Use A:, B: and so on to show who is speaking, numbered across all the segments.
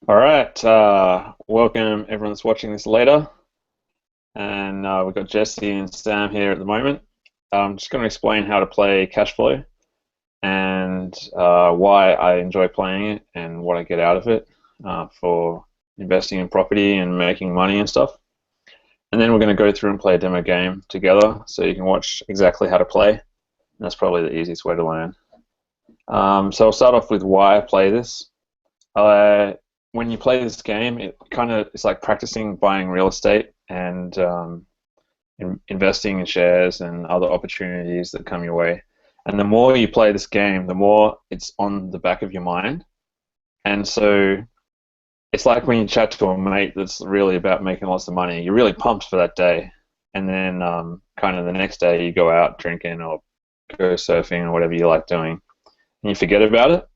A: All right, welcome everyone that's watching this later, and we've got Jesse and Sam here at the moment. I'm just going to explain how to play Cashflow and why I enjoy playing it and what I get out of it for investing in property and making money and stuff. And then we're going to go through and play a demo game together, so you can watch exactly how to play. And that's probably the easiest way to learn. So I'll start off with why I play this. When you play this game, it's like practicing buying real estate and investing in shares and other opportunities that come your way. And the more you play this game, the more it's on the back of your mind. And so it's like when you chat to a mate that's really about making lots of money. You're really pumped for that day, and then kind of the next day you go out drinking or go surfing or whatever you like doing, and you forget about it.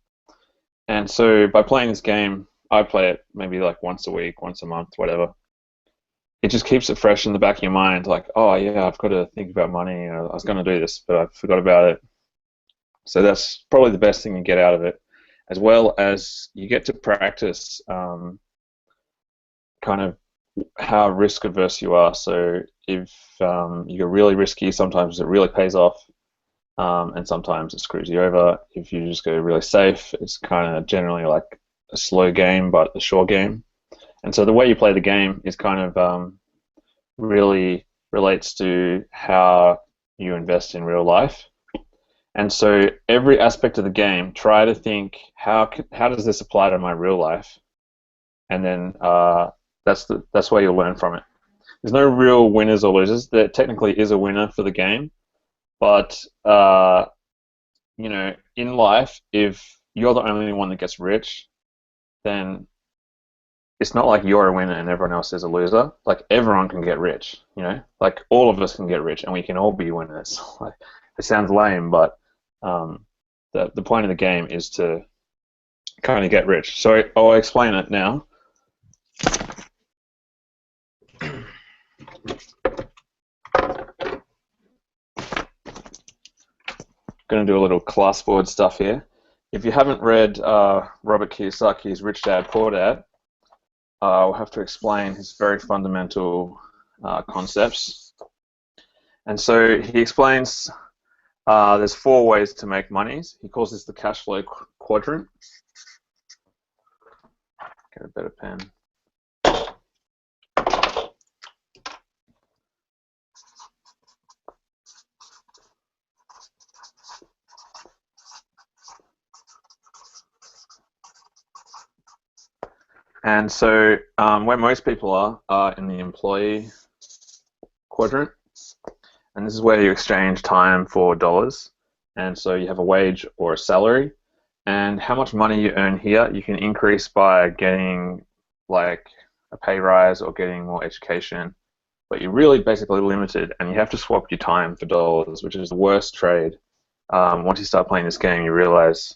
A: And so by playing this game, I play it maybe like once a week, once a month, whatever. It just keeps it fresh in the back of your mind, like, oh yeah, I've got to think about money. I was going to do this, but I forgot about it. So that's probably the best thing you get out of it, as well as you get to practice kind of how risk averse you are. So if you go really risky, sometimes it really pays off, and sometimes it screws you over. If you just go really safe, it's kind of generally like a slow game, but a sure game. And so the way you play the game is kind of really relates to how you invest in real life. And so every aspect of the game, try to think how does this apply to my real life, and then that's where you'll learn from it. There's no real winners or losers. There technically is a winner for the game, but in life, if you're the only one that gets rich, then it's not like you're a winner and everyone else is a loser. Like everyone can get rich, like all of us can get rich and we can all be winners. Like, it sounds lame, but the point of the game is to kind of get rich. So I'll explain it now. Going to do a little classboard stuff here. If you haven't read Robert Kiyosaki's Rich Dad Poor Dad, I'll have to explain his very fundamental concepts. And so he explains there's 4 ways to make money. He calls this the cash flow quadrant. Get a better pen. And so where most people are in the employee quadrant. And this is where you exchange time for dollars. And so you have a wage or a salary. And how much money you earn here, you can increase by getting like a pay rise or getting more education. But you're really basically limited, and you have to swap your time for dollars, which is the worst trade. Once you start playing this game, you realize,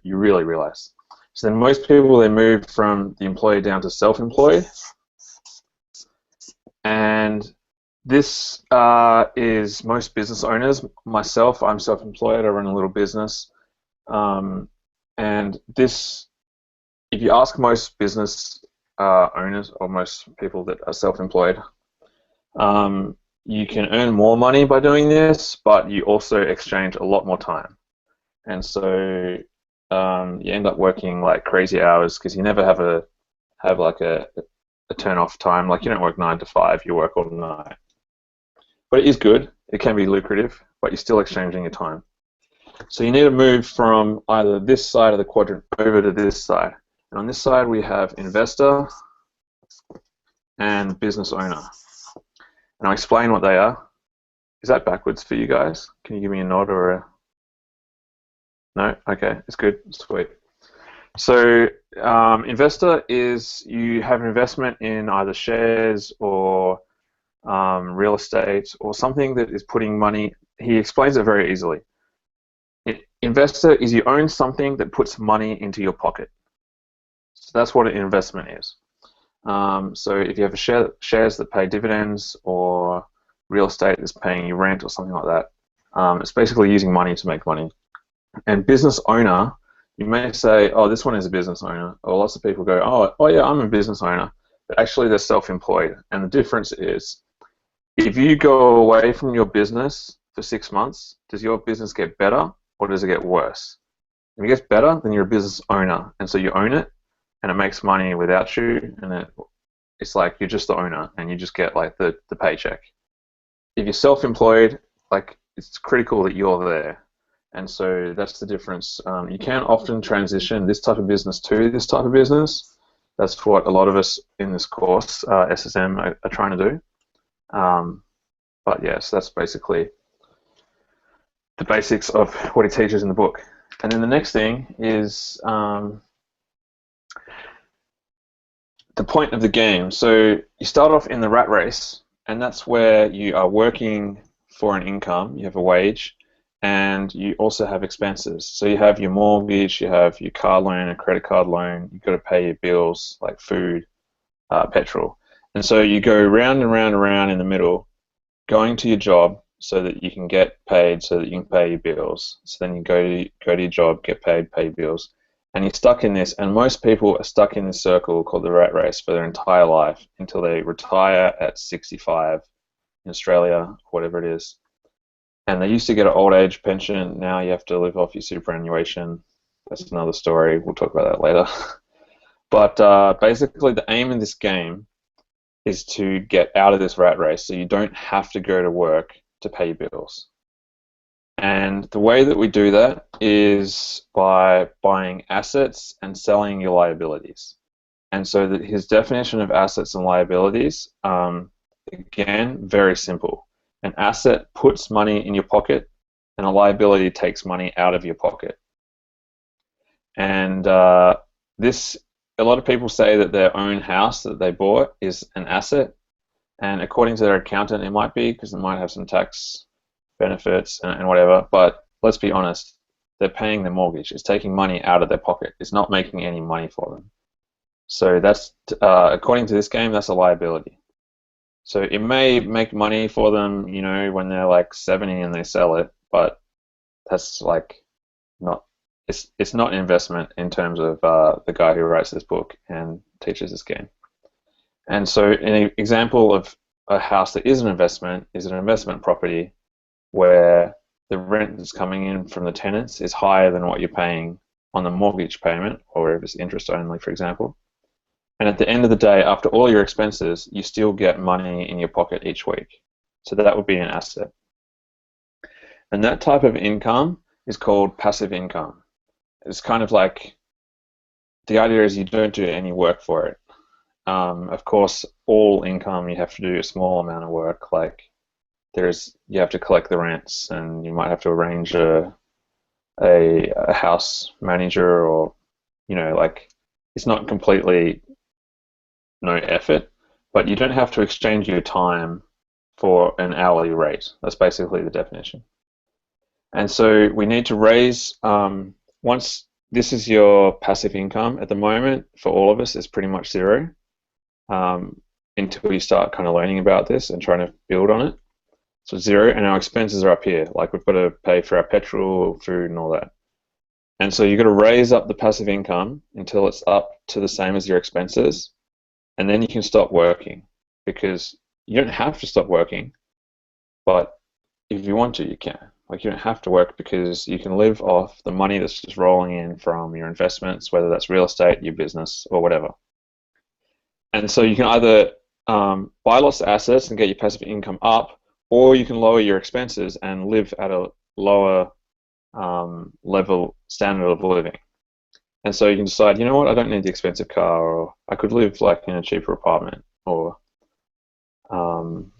A: you really realize. So then most people, they move from the employee down to self-employed. And this is most business owners. Myself, I'm self-employed. I run a little business. And this, if you ask most business owners or most people that are self-employed, you can earn more money by doing this, but you also exchange a lot more time. And so you end up working like crazy hours because you never have like a turn off time. Like you don't work 9 to 5, you work all night. But it is good. It can be lucrative, but you're still exchanging your time. So you need to move from either this side of the quadrant over to this side. And on this side we have investor and business owner. And I'll explain what they are. Is that backwards for you guys? Can you give me a nod or a... No? Okay, it's good. Sweet. So investor is you have an investment in either shares or real estate or something that is putting money. He explains it very easily. Investor is you own something that puts money into your pocket. So that's what an investment is. So if you have shares that pay dividends or real estate that's paying you rent or something like that, it's basically using money to make money. And business owner You may say, oh, this one is a business owner, or lots of people go, oh yeah, I'm a business owner, but actually they're self-employed. And the difference is, if you go away from your business for 6 months, does your business get better or does it get worse? If it gets better, then you're a business owner, and so you own it, and it makes money without you, and it's like you're just the owner, and you just get like the paycheck. If you're self-employed, like it's critical that you're there, and so that's the difference. You can often transition this type of business to this type of business. That's what a lot of us in this course, SSM, are trying to do. But yes, that's basically the basics of what he teaches in the book. And then the next thing is the point of the game. So you start off in the rat race, and that's where you are working for an income. You have a wage, and you also have expenses. So you have your mortgage, you have your car loan, a credit card loan. You've got to pay your bills like food, petrol. And so you go round and round and round in the middle, going to your job so that you can get paid, so that you can pay your bills. So then you go to your job, get paid, pay your bills, and you're stuck in this. And most people are stuck in this circle called the rat race for their entire life until they retire at 65 in Australia, whatever it is. And they used to get an old age pension. Now you have to live off your superannuation. That's another story. We'll talk about that later. But basically, the aim of this game is to get out of this rat race so you don't have to go to work to pay your bills. And the way that we do that is by buying assets and selling your liabilities. And so his definition of assets and liabilities, again, very simple. An asset puts money in your pocket, and a liability takes money out of your pocket. And a lot of people say that their own house that they bought is an asset, and according to their accountant, it might be because it might have some tax benefits and whatever. But let's be honest, they're paying their mortgage. It's taking money out of their pocket. It's not making any money for them. So that's according to this game, that's a liability. So it may make money for them, you know, when they're like 70 and they sell it, but that's like not. It's not an investment in terms of the guy who writes this book and teaches this game. And so an example of a house that is an investment is an investment property where the rent that's coming in from the tenants is higher than what you're paying on the mortgage payment, or if it's interest only, for example. And at the end of the day, after all your expenses, you still get money in your pocket each week. So that would be an asset. And that type of income is called passive income. It's kind of like, the idea is you don't do any work for it. Of course, all income you have to do a small amount of work. Like you have to collect the rents, and you might have to arrange a house manager, or like it's not completely no effort, but you don't have to exchange your time for an hourly rate. That's basically the definition. And so we need to raise, once this is your passive income at the moment, for all of us, it's pretty much zero until you start kind of learning about this and trying to build on it. So zero, and our expenses are up here. Like we've got to pay for our petrol, food, and all that. And so you've got to raise up the passive income until it's up to the same as your expenses, and then you can stop working, because you don't have to stop working, but if you want to, you can. Like you don't have to work, because you can live off the money that's just rolling in from your investments, whether that's real estate, your business, or whatever. And so you can either buy lots of assets and get your passive income up, or you can lower your expenses and live at a lower level standard of living. And so you can decide, you know what, I don't need the expensive car, or I could live like in a cheaper apartment, or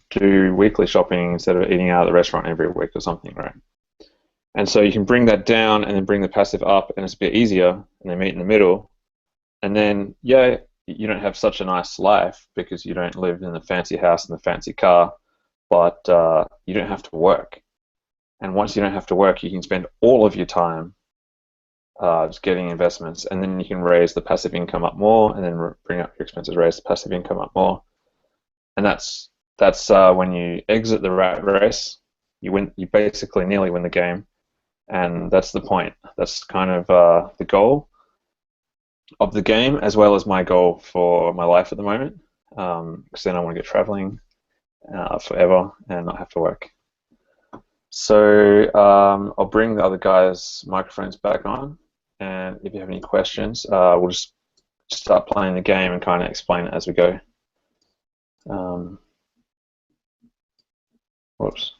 A: do weekly shopping instead of eating out at the restaurant every week or something, right? And so you can bring that down and then bring the passive up, and it's a bit easier, and they meet in the middle. And then, yeah, you don't have such a nice life because you don't live in the fancy house and the fancy car, but you don't have to work. And once you don't have to work, you can spend all of your time just getting investments, and then you can raise the passive income up more, and then bring up your expenses, raise the passive income up more. And that's when you exit the rat race, you basically nearly win the game, and that's the point. That's kind of the goal of the game, as well as my goal for my life at the moment. Because then I want to get traveling forever and not have to work. So I'll bring the other guys' microphones back on, and if you have any questions, we'll just start playing the game and kind of explain it as we go. Whoops.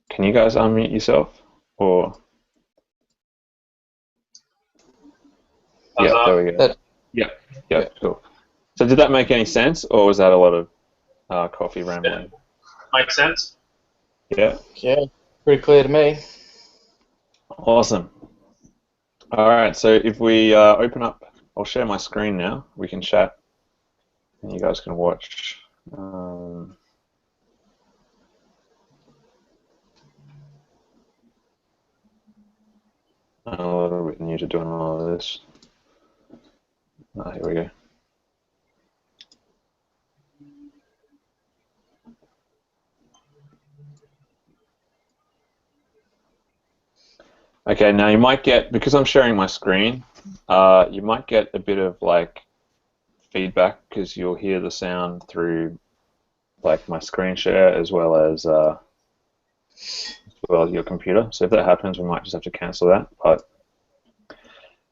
A: Can you guys unmute yourself? Or yeah, there we go. Yeah, cool. So did that make any sense, or was that a lot of coffee rambling?
B: Makes sense.
A: Yeah.
C: Yeah, pretty clear to me.
A: Awesome. All right, so if we open up, I'll share my screen now. We can chat, and you guys can watch. I'm a little bit new to doing all of this. Here we go. Okay, now you might get, because I'm sharing my screen, you might get a bit of like feedback because you'll hear the sound through like my screen share as well as your computer. So if that happens, we might just have to cancel that. But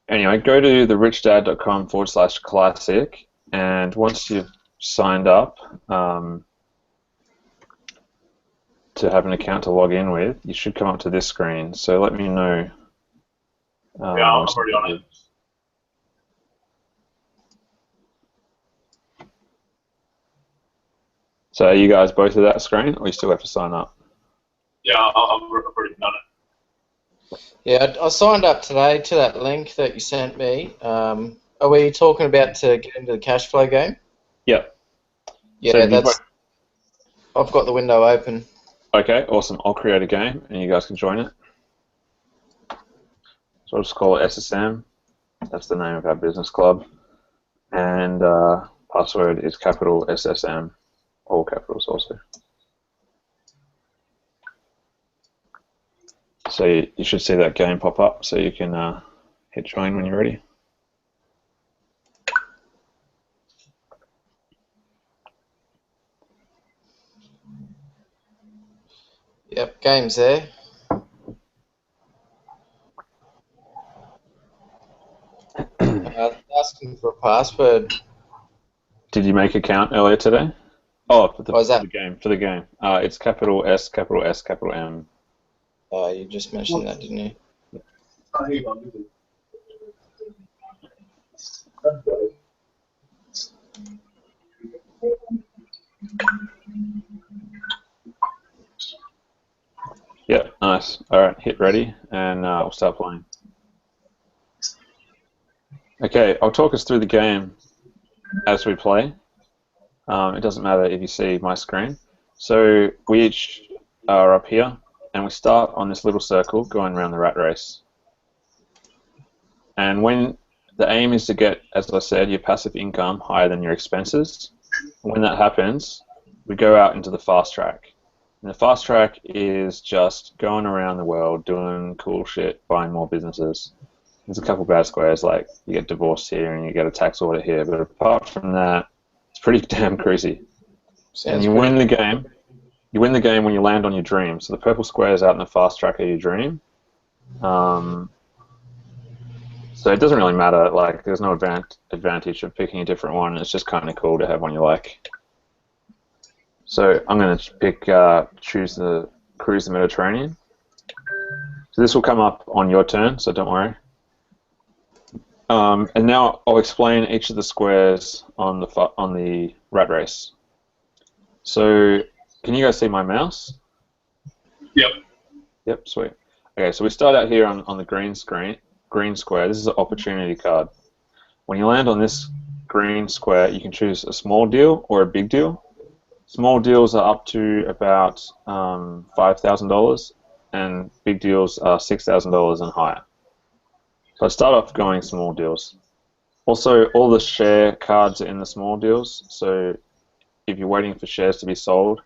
A: anyway, go to therichDad.com/classic, and once you've signed up to have an account to log in with, you should come up to this screen. So let me know.
B: Yeah, I'm already on it.
A: So are you guys both at that screen, or you still have to sign up?
B: Yeah, I've already done it.
C: Yeah, I signed up today to that link that you sent me. Are we talking about to get into the Cashflow game?
A: Yeah.
C: Yeah,
A: So
C: I've got the window open.
A: Okay, awesome. I'll create a game, and you guys can join it. So I'll just call it SSM. That's the name of our business club. And password is capital SSM, all capitals also. So you should see that game pop up, so you can hit join when you're ready.
C: Yep, game's there. Asking for a password.
A: Did you make an account earlier today? Oh, for the game. For the game, it's capital S, capital S, capital M.
C: You just mentioned that, didn't you?
A: Yeah, nice. All right, hit ready, and we'll start playing. Okay, I'll talk us through the game as we play. It doesn't matter if you see my screen. So we each are up here, and we start on this little circle going around the rat race. And when the aim is to get, as I said, your passive income higher than your expenses, when that happens, we go out into the fast track. And the fast track is just going around the world, doing cool shit, buying more businesses. There's a couple bad squares, like you get divorced here and you get a tax audit here, but apart from that, it's pretty damn crazy. And you win the game. You win the game when you land on your dream. So the purple squares out in the fast track are your dream. So it doesn't really matter. Like, there's no advantage of picking a different one. It's just kind of cool to have one you like. So I'm going to pick choose the cruise the Mediterranean. So this will come up on your turn, so don't worry. And now I'll explain each of the squares on the rat race. So can you guys see my mouse?
B: Yep.
A: Yep, sweet. Okay, so we start out here on the green square. This is an opportunity card. When you land on this green square, you can choose a small deal or a big deal. Small deals are up to about $5,000, and big deals are $6,000 and higher. So I start off going small deals. Also, all the share cards are in the small deals, so if you're waiting for shares to be sold,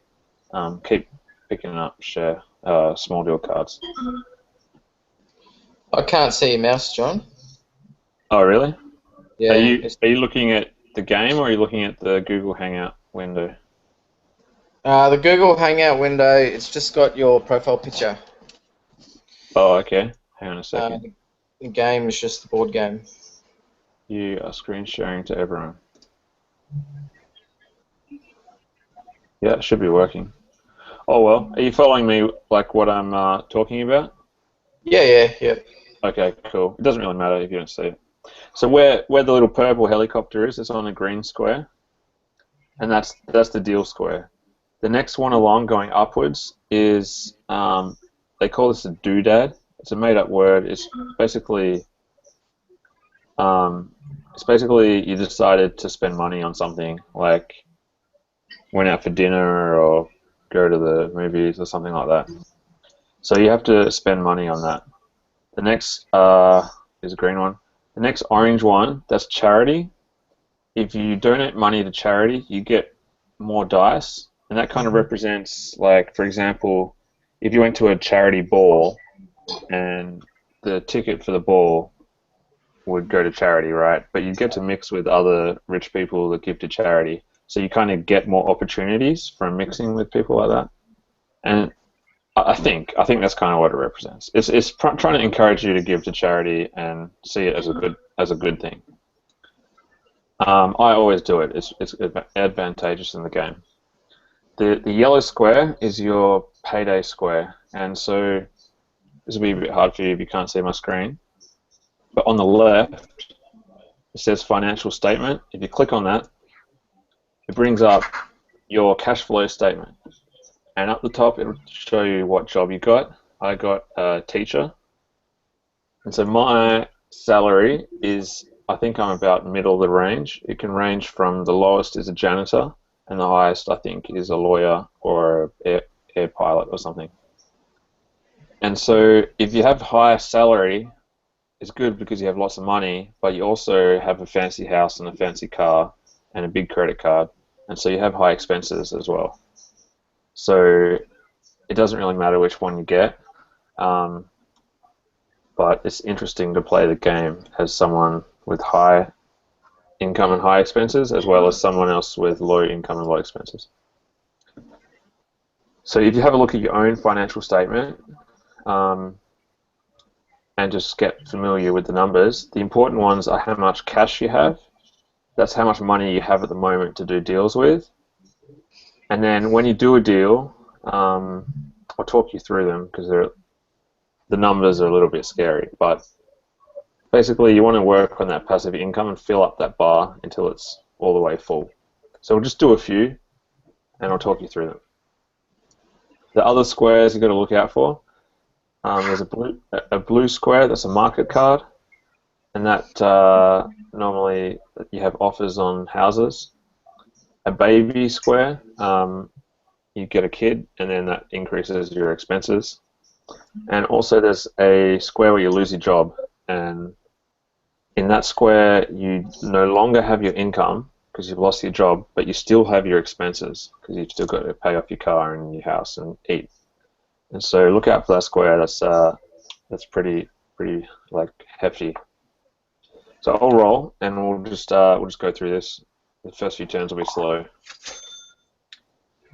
A: keep picking up share small deal cards.
C: I can't see your mouse, John.
A: Oh, really?
C: Yeah.
A: Are you looking at the game, or are you looking at the Google Hangout window?
C: The Google Hangout window, it's just got your profile picture.
A: Oh, okay. Hang on a second.
C: The game is just the board game.
A: You are screen sharing to everyone. Yeah, it should be working. Oh well, are you following me, like what I'm talking about?
C: Yeah.
A: Okay, cool. It doesn't really matter if you don't see it. So where the little purple helicopter is, it's on a green square, and that's the deal square. The next one along, going upwards, is they call this a doodad. It's a made-up word. It's basically you decided to spend money on something, like went out for dinner or go to the movies or something like that. So you have to spend money on that. The next is a green one. The next orange one, that's charity. If you donate money to charity, you get more dice, and that kind of represents, like, for example, if you went to a charity ball and the ticket for the ball would go to charity, right? But you get to mix with other rich people that give to charity, so you kind of get more opportunities from mixing with people like that. And I think that's kind of what it represents. It's trying to encourage you to give to charity and see it as a good thing. I always do it. It's advantageous in the game. The yellow square is your Payday Square, and so this will be a bit hard for you if you can't see my screen. But on the left, it says financial statement. If you click on that, it brings up your cash flow statement. And up the top, it'll show you what job you got. I got a teacher. And so my salary is, I think I'm about middle of the range. It can range from, the lowest is a janitor, and the highest, I think, is a lawyer or an air pilot or something. And so if you have higher salary, it's good because you have lots of money, but you also have a fancy house and a fancy car and a big credit card, and so you have high expenses as well. So it doesn't really matter which one you get, but it's interesting to play the game as someone with high income and high expenses, as well as someone else with low income and low expenses. So if you have a look at your own financial statement, and just get familiar with the numbers, the important ones are how much cash you have. That's how much money you have at the moment to do deals with. And then when you do a deal, I'll talk you through them because the numbers are a little bit scary. But basically, you want to work on that passive income and fill up that bar until it's all the way full. So we'll just do a few, and I'll talk you through them. The other squares you've got to look out for. There's a blue square, that's a market card, and that normally you have offers on houses. A baby square, you get a kid, and then that increases your expenses. And also there's a square where you lose your job, and in that square you no longer have your income because you've lost your job, but you still have your expenses because you've still got to pay off your car and your house and eat. And so look out for that square. That's pretty like hefty. So I'll roll, and we'll just go through this. The first few turns will be slow.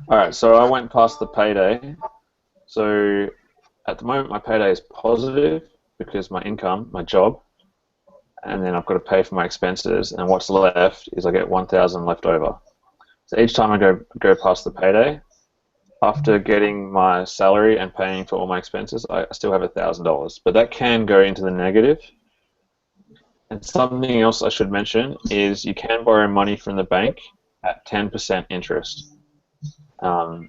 A: All right. So I went past the payday. So at the moment, my payday is positive because my income, my job, and then I've got to pay for my expenses. And what's left is I get 1,000 left over. So each time I go past the payday, after getting my salary and paying for all my expenses, I still have $1,000, but that can go into the negative. And something else I should mention is you can borrow money from the bank at 10% interest. So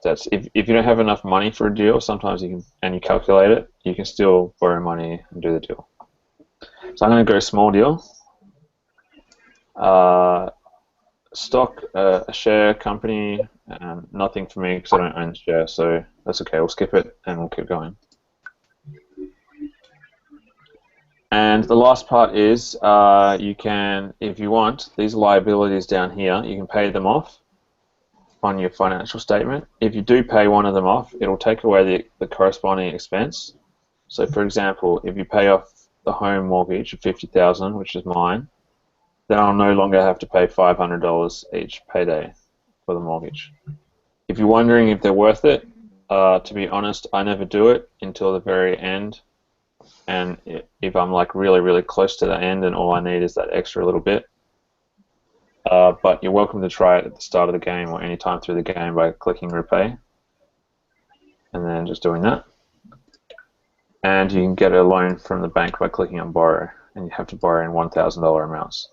A: that's if you don't have enough money for a deal, sometimes you can, and you calculate it, you can still borrow money and do the deal. So I'm going to go small deal. Stock, a share company, and nothing for me because I don't own shares, so that's okay. We'll skip it and we'll keep going. And the last part is you can, if you want, these liabilities down here, you can pay them off, on your financial statement. If you do pay one of them off, it'll take away the corresponding expense. So, for example, if you pay off the home mortgage of $50,000, which is mine, then I'll no longer have to pay $500 each payday for the mortgage. If you're wondering if they're worth it, to be honest, I never do it until the very end. And if I'm like really, really close to the end and all I need is that extra little bit. But you're welcome to try it at the start of the game or any time through the game by clicking repay and then just doing that. And you can get a loan from the bank by clicking on borrow, and you have to borrow in $1,000 amounts.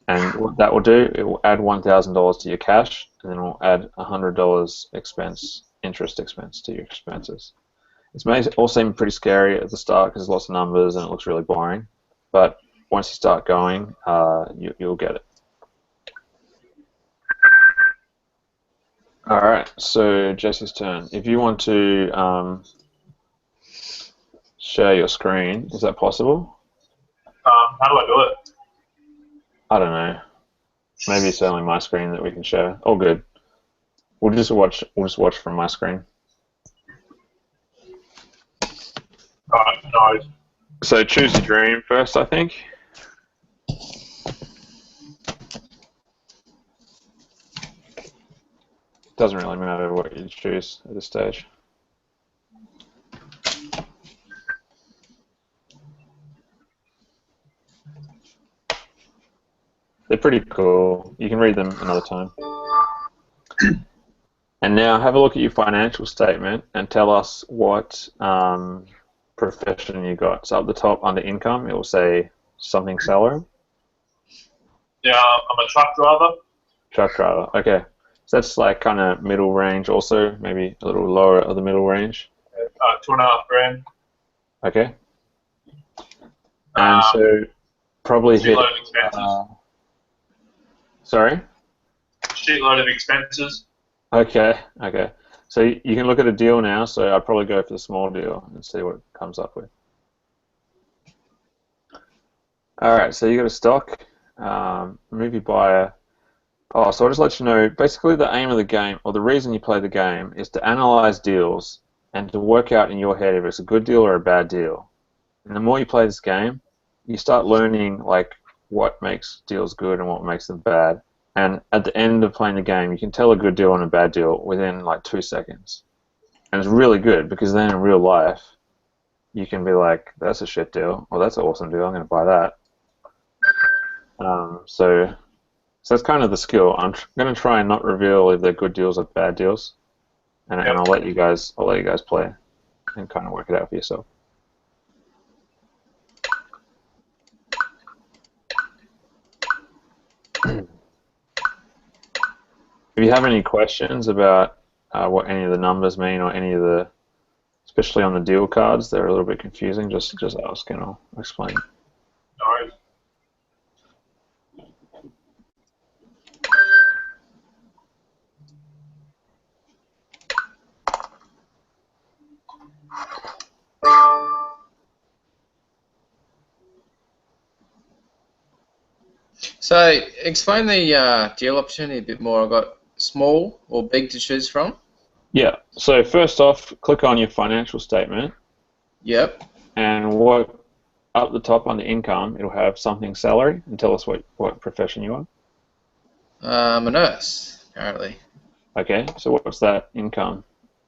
A: And what that will do, it will add $1,000 to your cash, and then it will add $100 interest expense to your expenses. It may all seem pretty scary at the start because there's lots of numbers and it looks really boring, but once you start going, you'll get it. All right, so Jesse's turn. If you want to share your screen, is that possible?
B: How do I do it?
A: I don't know. Maybe it's only my screen that we can share. All good. We'll just watch from my screen.
B: No.
A: So choose your dream first, I think. Doesn't really matter what you choose at this stage. They're pretty cool. You can read them another time. And now have a look at your financial statement and tell us what profession you got. So up the top under income, it will say something salary.
B: Yeah, I'm a truck driver.
A: Truck driver. Okay. So that's like kind of middle range also, maybe a little lower of the middle range.
B: $2,500.
A: Okay. And so probably hit...
B: Shitload of expenses.
A: Sorry?
B: Shitload of expenses.
A: Okay. So you can look at a deal now, so I'd probably go for the small deal and see what it comes up with. Alright, so you got a stock, movie buyer. Oh, so I'll just let you know, basically the aim of the game, or the reason you play the game, is to analyze deals and to work out in your head if it's a good deal or a bad deal. And the more you play this game, you start learning like what makes deals good and what makes them bad. And at the end of playing the game, you can tell a good deal and a bad deal within like 2 seconds. And it's really good because then in real life, you can be like, that's a shit deal, or that's an awesome deal, I'm going to buy that. So that's kind of the skill. I'm going to try and not reveal if they're good deals or bad deals, and I'll let you guys play and kind of work it out for yourself. If you have any questions about what any of the numbers mean or any of the, especially on the deal cards, they're a little bit confusing, just ask and I'll explain.
B: No worries.
C: So, explain the deal opportunity a bit more. I've got small or big to choose from.
A: Yeah, so first off, click on your financial statement.
C: Yep.
A: And what up the top under income, it'll have something salary, and tell us what profession you are.
C: I'm a nurse, apparently.
A: Okay, so what's that income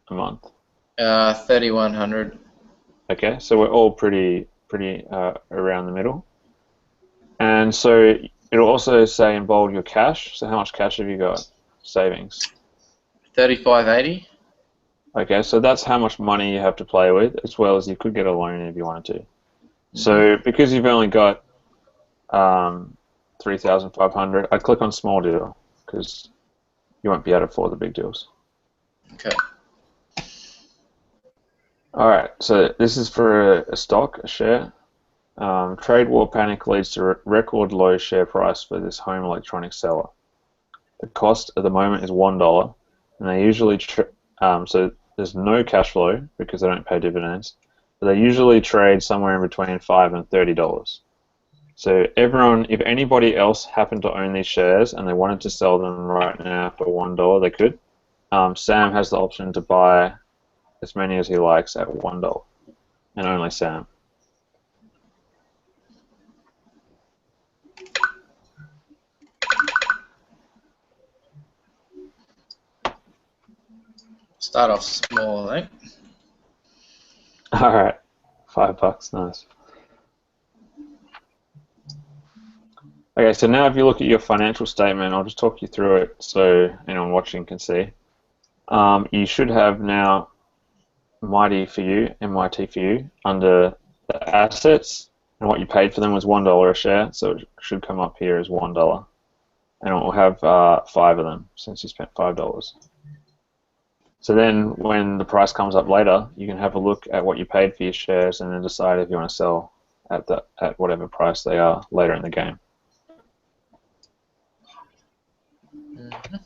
A: a month?
C: 3,100.
A: Okay, so we're all pretty around the middle. And so it'll also say in bold your cash. So how much cash have you got? Savings.
C: 3,580.
A: Okay, so that's how much money you have to play with, as well as you could get a loan if you wanted to. So because you've only got 3,500, I'd click on small deal because you won't be able to afford the big deals.
C: Okay.
A: All right, so this is for a stock, a share. Trade war panic leads to record low share price for this home electronics seller. The cost at the moment is $1, and they usually so there's no cash flow because they don't pay dividends. But they usually trade somewhere in between $5 and $30. So everyone, if anybody else happened to own these shares and they wanted to sell them right now for $1, they could. Sam has the option to buy as many as he likes at $1, and only Sam.
C: Start off small, I think.
A: All right, $5, nice. Okay, so now if you look at your financial statement, I'll just talk you through it so anyone watching can see. You should have now MIT for you, under the assets, and what you paid for them was $1 a share, so it should come up here as $1. And it will have 5 of them since you spent $5. So then when the price comes up later, you can have a look at what you paid for your shares and then decide if you want to sell at whatever price they are later in the game.
C: Mm-hmm.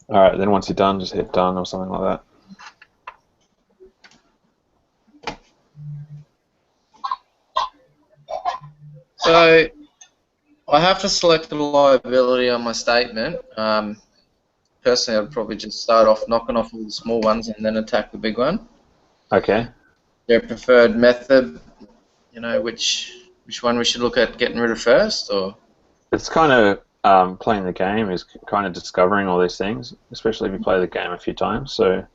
A: Alright, then once you're done, just hit done or something like that.
C: So I have to select the liability on my statement. Personally, I'd probably just start off knocking off all the small ones and then attack the big one.
A: Okay.
C: Their preferred method, which one we should look at getting rid of first, or?
A: It's kind of playing the game is kind of discovering all these things, especially if you play the game a few times. So,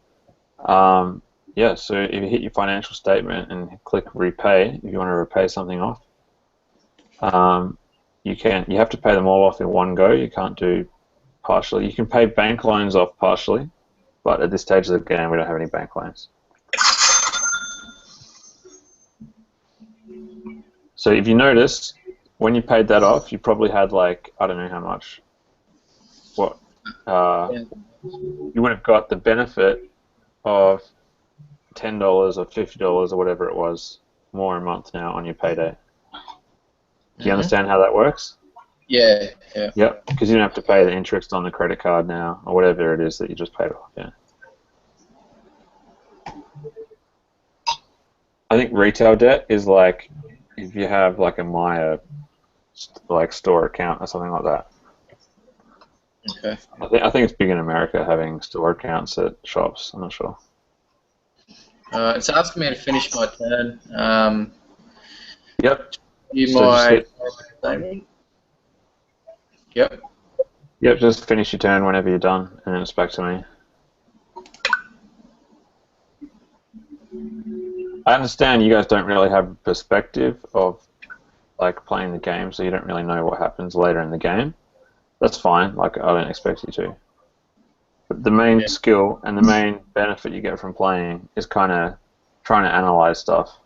A: yeah, so if you hit your financial statement and click repay, if you want to repay something off, you have to pay them all off in one go. You can't do partially. You can pay bank loans off partially, but at this stage of the game, we don't have any bank loans. So if you notice, when you paid that off, you probably had like, I don't know how much, you would have got the benefit of $10 or $50 or whatever it was more a month now on your payday. Do you understand how that works?
C: Yeah.
A: Yep, because you don't have to pay the interest on the credit card now or whatever it is that you just paid off. Yeah. I think retail debt is like if you have like a Maya store account or something like that.
C: Okay.
A: I think it's big in America having store accounts at shops. I'm not sure.
C: It's asking me to finish my turn.
A: Yep.
C: You
A: So just
C: my
A: hit.
C: statement. Yep.
A: Yep. Just finish your turn whenever you're done, and then it's back to me. I understand you guys don't really have a perspective of like playing the game, so you don't really know what happens later in the game. That's fine. Like I don't expect you to. But the main skill and the main benefit you get from playing is kind of trying to analyze stuff.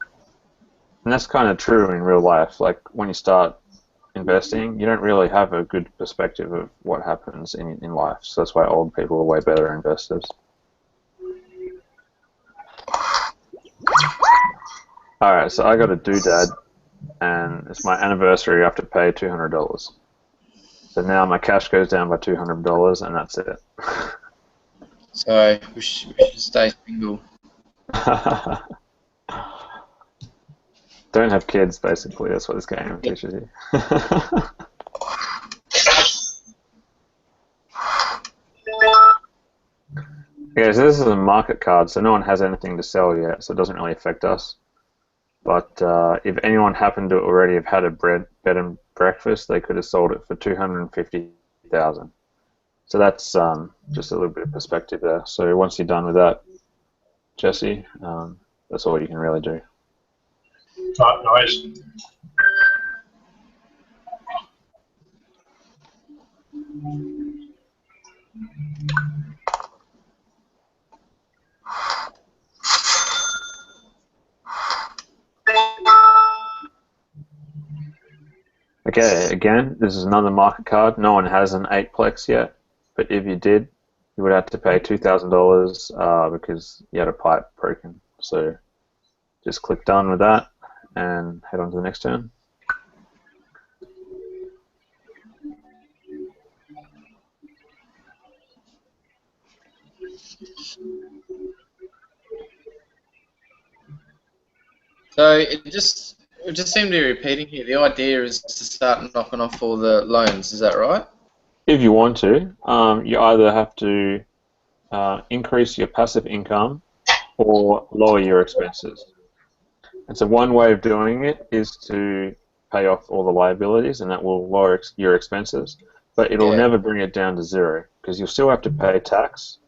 A: And that's kind of true in real life. Like when you start investing, you don't really have a good perspective of what happens in life. So that's why old people are way better investors. Alright, so I got a doodad, and it's my anniversary. I have to pay $200. So now my cash goes down by $200, and that's it.
C: So we should stay single.
A: Don't have kids, basically. That's what this game teaches you. Okay, so this is a market card, so no one has anything to sell yet, so it doesn't really affect us. But if anyone happened to already have had a bed and breakfast, they could have sold it for $250,000. So that's just a little bit of perspective there. So once you're done with that, Jesse, that's all you can really do.
B: Nice.
A: Okay, again, this is another market card. No one has an 8plex yet, but if you did, you would have to pay $2,000 because you had a pipe broken. So just click done with that and head on to the next turn.
C: So it just we just seem to be repeating here. The idea is to start knocking off all the loans. Is that right?
A: If you want to, you either have to increase your passive income or lower your expenses. And so one way of doing it is to pay off all the liabilities, and that will lower your expenses, but it'll never bring it down to zero because you'll still have to pay tax.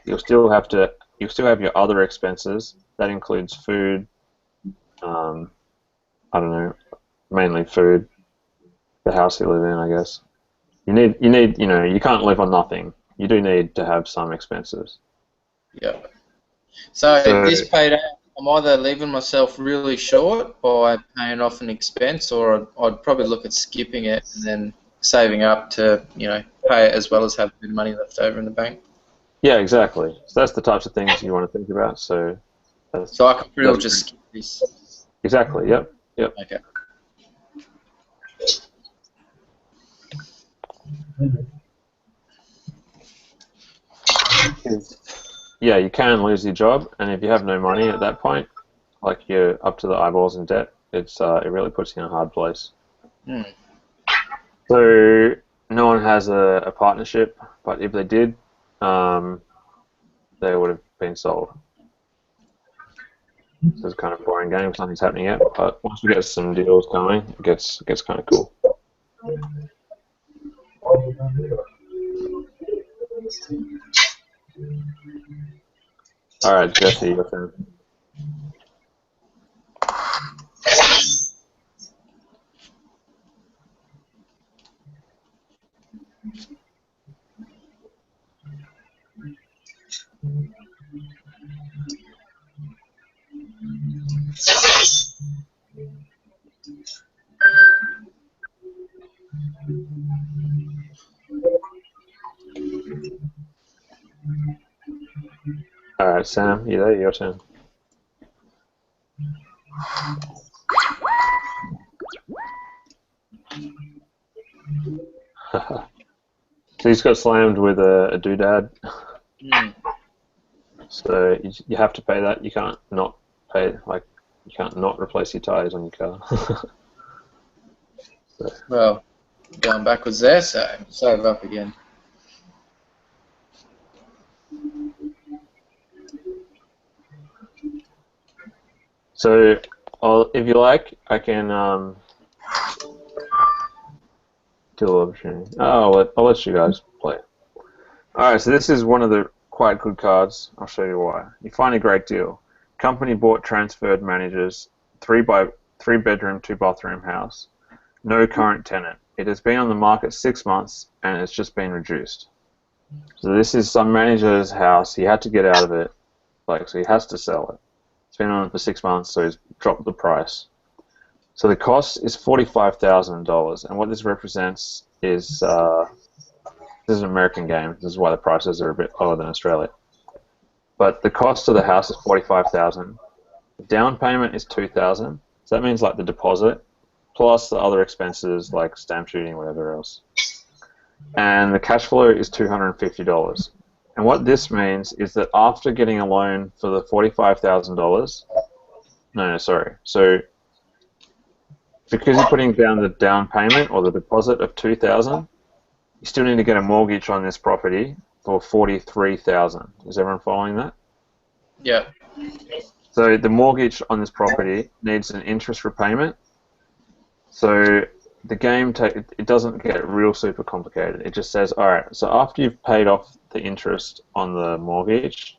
A: You'll still have your other expenses. That includes food. I don't know, mainly food. The house you live in, I guess. You need, you can't live on nothing. You do need to have some expenses.
C: Yeah. So this payday, I'm either leaving myself really short by paying off an expense, or I'd probably look at skipping it and then saving up to, pay it as well as have a bit of money left over in the bank.
A: Yeah, exactly. So that's the types of things you want to think about. So
C: I can pretty well just skip this.
A: Exactly. Yep.
C: Okay.
A: Yeah, you can lose your job, and if you have no money at that point, like you're up to the eyeballs in debt, it really puts you in a hard place.
C: Mm.
A: So no one has a partnership, but if they did, they would have been sold. So it's kind of a boring game. Nothing's happening yet, but once we get some deals going, it gets kind of cool. All right, Jesse, your turn. All right, Sam, you there? Your turn. So he's got slammed with a doodad. So you have to pay that. You can't not pay. You can't not replace your tires on your car. So.
C: Well, going backwards there, so save up again.
A: So, if you like, I can do a little opportunity. I'll let you guys play. All right, so this is one of the quite good cards. I'll show you why. You find a great deal. Company bought transferred managers, 3-bedroom, 2-bathroom house. No current tenant. It has been on the market 6 months and it's just been reduced. So this is some manager's house. He had to get out of it, so he has to sell it. It's been on it for 6 months, so he's dropped the price. So the cost is $45,000, and what this represents is this is an American game. This is why the prices are a bit lower than Australia. But the cost of the house is $45,000. The down payment is $2,000. So that means the deposit plus the other expenses like stamp duty and whatever else. And the cash flow is $250. And what this means is that after getting a loan for the $45,000, so because you're putting down the down payment or the deposit of $2,000, you still need to get a mortgage on this property for $43,000. Is everyone following that?
C: Yeah.
A: So the mortgage on this property needs an interest repayment. So the game it doesn't get real super complicated. It just says, all right, so after you've paid off the interest on the mortgage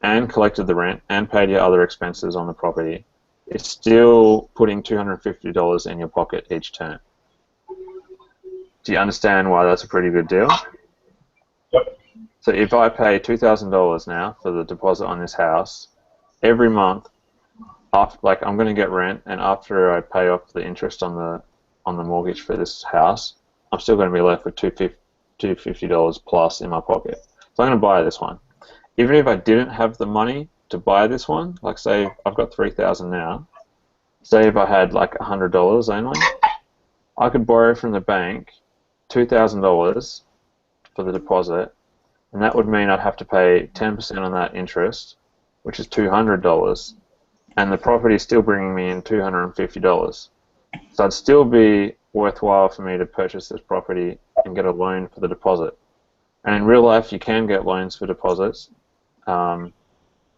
A: and collected the rent and paid your other expenses on the property, it's still putting $250 in your pocket each turn. Do you understand why that's a pretty good deal?
B: Yep.
A: So if I pay $2,000 now for the deposit on this house, every month, I'm going to get rent, and after I pay off the interest on the mortgage for this house, I'm still going to be left with $250 plus in my pocket. So I'm going to buy this one. Even if I didn't have the money to buy this one, say I've got $3,000 now, say if I had $100 only, I could borrow from the bank $2,000 for the deposit, and that would mean I'd have to pay 10% on that interest, which is $200, and the property is still bringing me in $250. So it'd still be worthwhile for me to purchase this property and get a loan for the deposit. And in real life, you can get loans for deposits.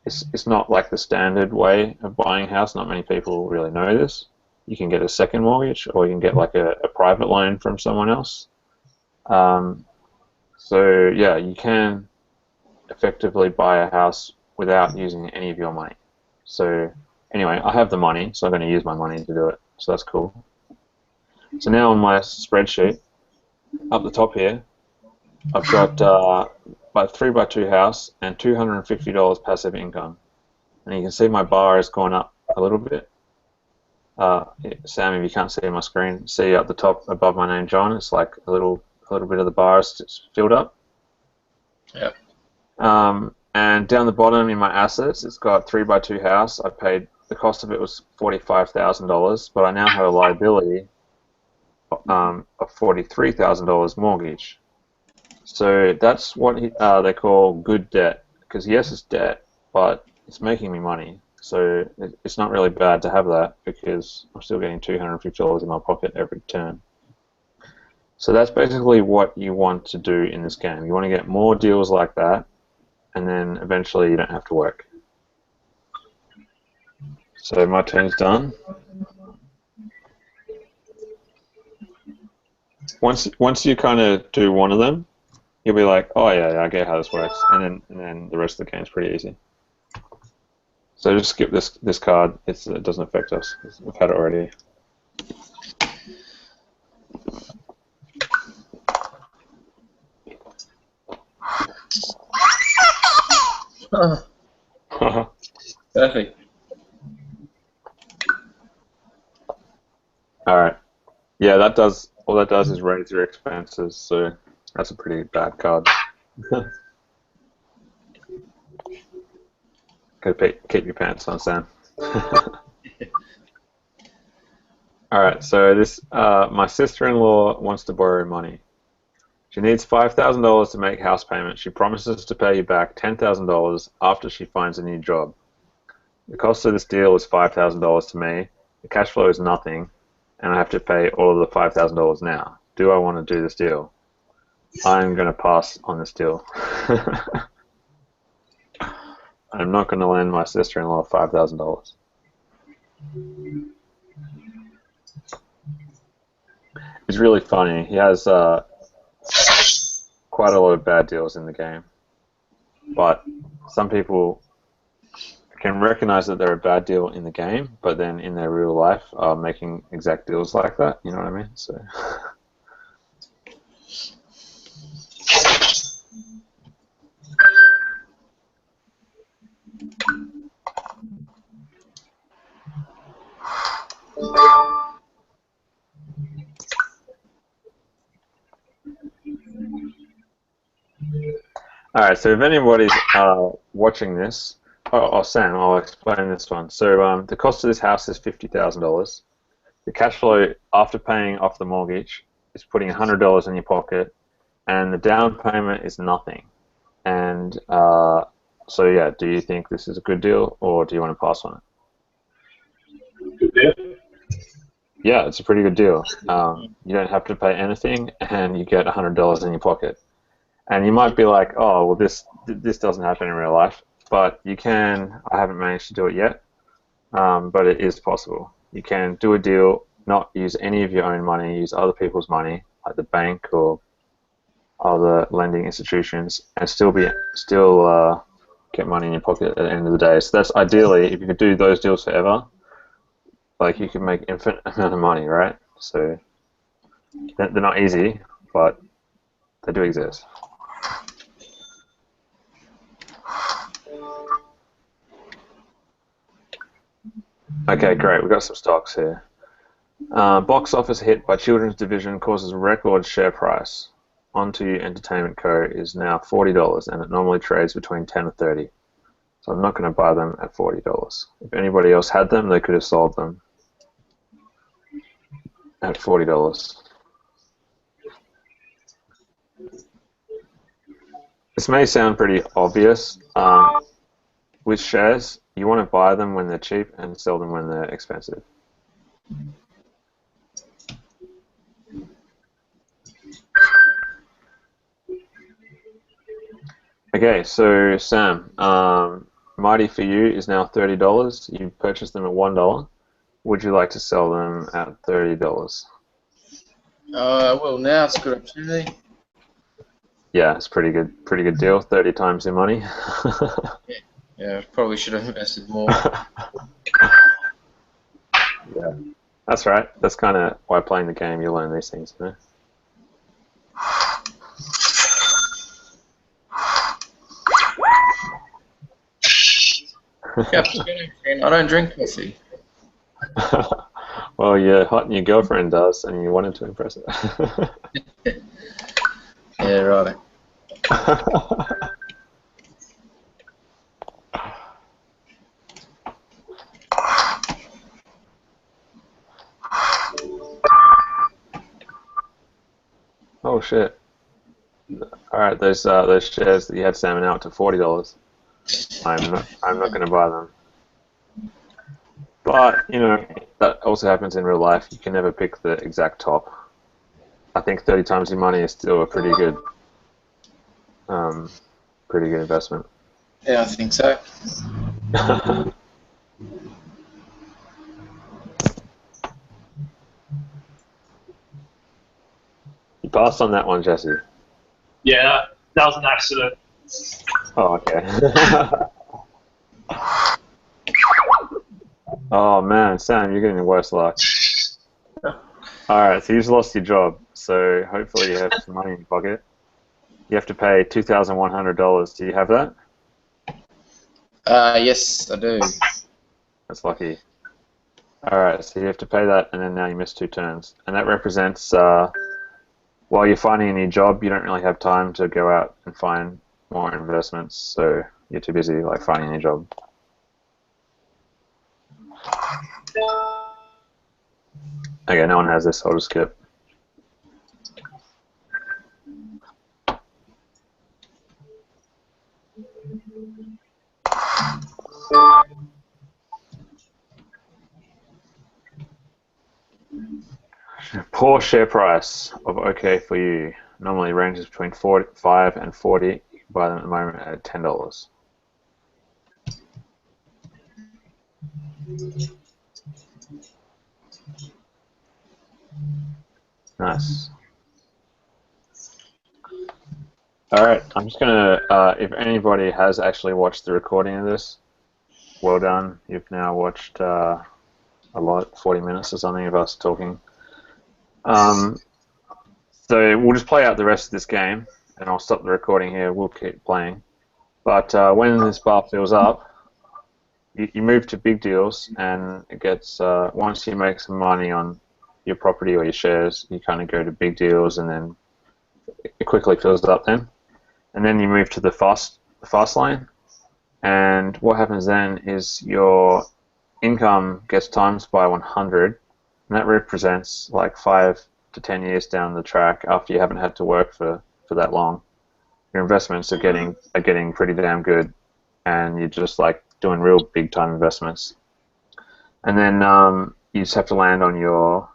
A: It's not like the standard way of buying a house. Not many people really know this. You can get a second mortgage, or you can get like a private loan from someone else. So yeah, you can effectively buy a house without using any of your money. So anyway, I have the money, so I'm going to use my money to do it. So that's cool. So now on my spreadsheet, up the top here, I've got a 3x2 house and $250 passive income. And you can see my bar has gone up a little bit. Sam, if you can't see my screen, see up the top above my name, John, it's like a little bit of the bar is filled up.
C: Yep.
A: And down the bottom in my assets, it's got 3x2 house. I paid, the cost of it was $45,000, but I now have a liability of $43,000 mortgage. So that's what they call good debt, because yes, it's debt, but it's making me money. So it's not really bad to have that, because I'm still getting $250 in my pocket every turn. So that's basically what you want to do in this game. You want to get more deals like that, and then eventually you don't have to work. So my turn's done. Once you kind of do one of them, you'll be like, oh yeah, I get how this works, and then the rest of the game's pretty easy. So just skip this card. It doesn't affect us. We've had it already.
C: Perfect.
A: All right. Yeah, that does. All that does is raise your expenses. So that's a pretty bad card. Keep your pants on, Sam. All right. So this, my sister-in-law wants to borrow money. She needs $5,000 to make house payment. She promises to pay you back $10,000 after she finds a new job. The cost of this deal is $5,000 to me. The cash flow is nothing, and I have to pay all of the $5,000 now. Do I want to do this deal? I'm going to pass on this deal. I'm not going to lend my sister-in-law $5,000. It's really funny. He has quite a lot of bad deals in the game, but some people can recognize that they're a bad deal in the game, but then in their real life are making exact deals like that. You know what I mean? So. Alright, so if anybody's watching this, Sam, I'll explain this one. So the cost of this house is $50,000. The cash flow after paying off the mortgage is putting $100 in your pocket, and the down payment is nothing. And so yeah, do you think this is a good deal, or do you want to pass on it?
B: Good deal.
A: Yeah, it's a pretty good deal. You don't have to pay anything, and you get $100 in your pocket. And you might be like, oh, well, this doesn't happen in real life, but you can. I haven't managed to do it yet, but it is possible. You can do a deal, not use any of your own money, use other people's money, like the bank or other lending institutions, and still get money in your pocket at the end of the day. So that's ideally, if you could do those deals forever, like you can make infinite amount of money, right? So they're not easy, but they do exist. Okay, great. We've got some stocks here. Box office hit by Children's Division causes record share price. Onto Entertainment Co. is now $40, and it normally trades between $10 and $30. So I'm not going to buy them at $40. If anybody else had them, they could have sold them at $40. This may sound pretty obvious. With shares, you want to buy them when they're cheap and sell them when they're expensive. Okay, so Sam, Mighty for you is now $30. You purchased them at $1. Would you like to sell them at $30?
C: Well, now it's a good opportunity.
A: Yeah, it's pretty good deal. 30 times your money.
C: Yeah, probably should have invested more.
A: Yeah, that's right. That's kind of why playing the game you learn these things, you know?
C: I don't drink coffee.
A: Well, you're hot and your girlfriend does, and you wanted to impress her.
C: Yeah, right.
A: Oh shit! All right, those shares that you had salmon out to $40. I'm not going to buy them. But you know that also happens in real life. You can never pick the exact top. I think 30 times your money is still a pretty good investment.
C: Yeah, I think so.
A: You passed on that one, Jesse.
B: Yeah, that was an accident.
A: Oh, okay. Oh man, Sam, you're getting worse luck. Alright, so you just lost your job, so hopefully you have some money in your pocket. You have to pay $2,100. Do you have that?
C: Yes, I do.
A: That's lucky. Alright, so you have to pay that, and then now you missed 2 turns. And that represents, while you're finding a new job, you don't really have time to go out and find more investments, so you're too busy like finding a new job. Okay, no one has this, I'll just skip. Poor share price of OK for you. Normally ranges between 45 and 40. You can buy them at the moment at $10. Nice. Alright, I'm just gonna, if anybody has actually watched the recording of this, well done. You've now watched a lot, 40 minutes or something of us talking. So we'll just play out the rest of this game, and I'll stop the recording here. We'll keep playing. But when this bar fills up, you move to big deals, and it gets once you make some money on your property or your shares, you kind of go to big deals, and then it quickly fills up then. And then you move to the fast lane, and what happens then is your income gets times by 100, and that represents like 5 to 10 years down the track after you haven't had to work for that long. Your investments are getting pretty damn good, and you're just like doing real big time investments. And then you just have to land on your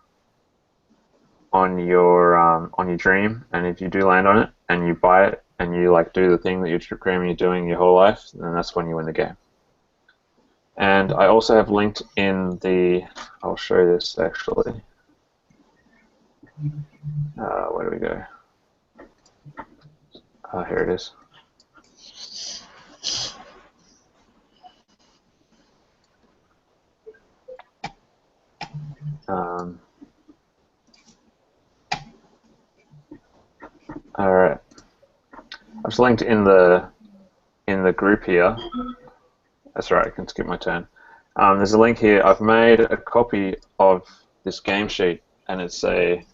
A: dream, and if you do land on it and you buy it and you like do the thing that you're dreaming of doing your whole life, then that's when you win the game. And I also have linked in the, I'll show this actually. Where do we go? Here it is. All right. I've just linked in the group here. That's right. I can skip my turn. There's a link here. I've made a copy of this game sheet, and it's a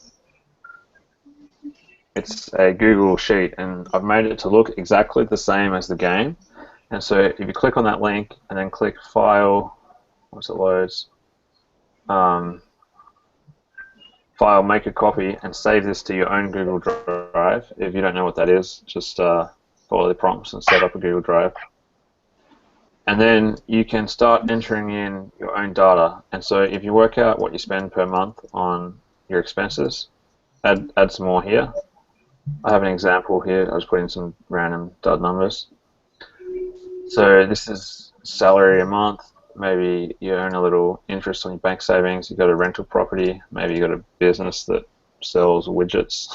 A: Google sheet, and I've made it to look exactly the same as the game. And so if you click on that link and then click File, once it loads, File, make a copy, and save this to your own Google Drive. If you don't know what that is, just follow the prompts and set up a Google Drive. And then you can start entering in your own data. And so if you work out what you spend per month on your expenses, add some more here. I have an example here. I was putting some random dud numbers. So this is salary a month. Maybe you earn a little interest on your bank savings. You've got a rental property. Maybe you've got a business that sells widgets.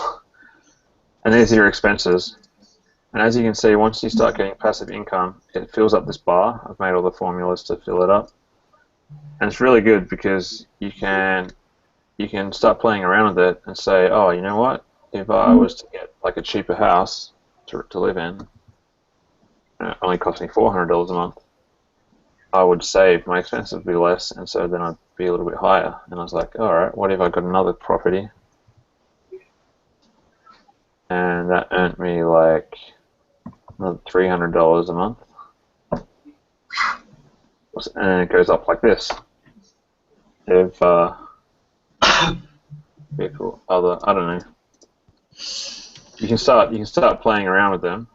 A: And these are your expenses. And as you can see, once you start getting passive income, it fills up this bar. I've made all the formulas to fill it up. And it's really good because you can start playing around with it and say, oh, you know what? If I was to get like a cheaper house to live in, and it only cost me $400 a month, I would save, my expenses would be less, and so then I'd be a little bit higher. And I was like, all right, what if I got another property, and that earned me like another $300 a month, and it goes up like this. If vehicle, other, I don't know. You can start playing around with them,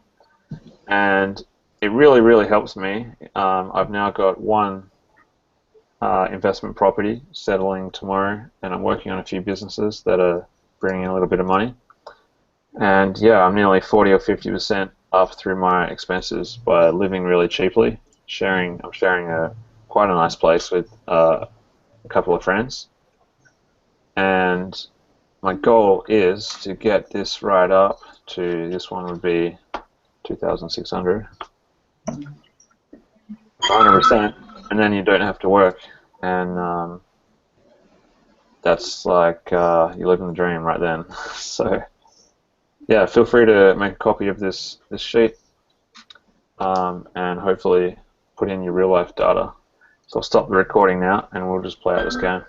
A: and it really helps me. I've now got one investment property settling tomorrow, and I'm working on a few businesses that are bringing in a little bit of money. And yeah, I'm nearly 40 or 50% up through my expenses by living really cheaply. I'm sharing quite a nice place with a couple of friends, and my goal is to get this right up to, this one would be 2,600, 100%, and then you don't have to work, and that's like you live in the dream right then. So yeah, feel free to make a copy of this sheet, and hopefully put in your real life data. So I'll stop the recording now, and we'll just play out this game.